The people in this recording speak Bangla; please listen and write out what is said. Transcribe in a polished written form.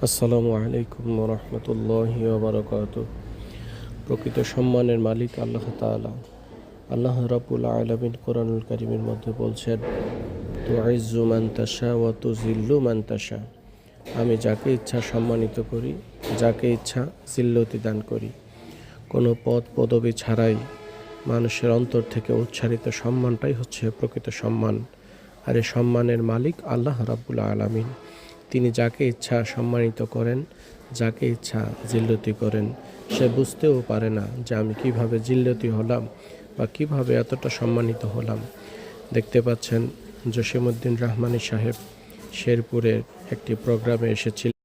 আসসালামু আলাইকুম রহমতুল্লাহি বারাকাতুহু। প্রকৃত সম্মানের মালিক আল্লাহ তাআলা। আল্লাহ রাব্বুল আলামিন কোরআনুল কারীমের মধ্যে বলছেন, তুইজ্জু মান তাশা ওয়া তুযিল্লু মান তাশা। আমি যাকে ইচ্ছা সম্মানিত করি, যাকে ইচ্ছা জিল্লতি দান করি। কোনো পদ পদবি ছাড়াই মানুষের অন্তর থেকে উচ্চারিত সম্মানটাই হচ্ছে প্রকৃত সম্মান। আর এই সম্মানের মালিক আল্লাহ রাব্বুল আলামিন। তিনি যাকে ইচ্ছা সম্মানিত করেন, যাকে ইচ্ছা জিল্লতি করেন। সে বুঝতেও পারে না যে আমি কিভাবে জিল্লতি হলাম বা কিভাবে এতটা সম্মানিত হলাম। দেখতে পাচ্ছেন জসিমউদ্দিন রহমানী সাহেব শেরপুরের একটি প্রোগ্রামে এসেছিলেন।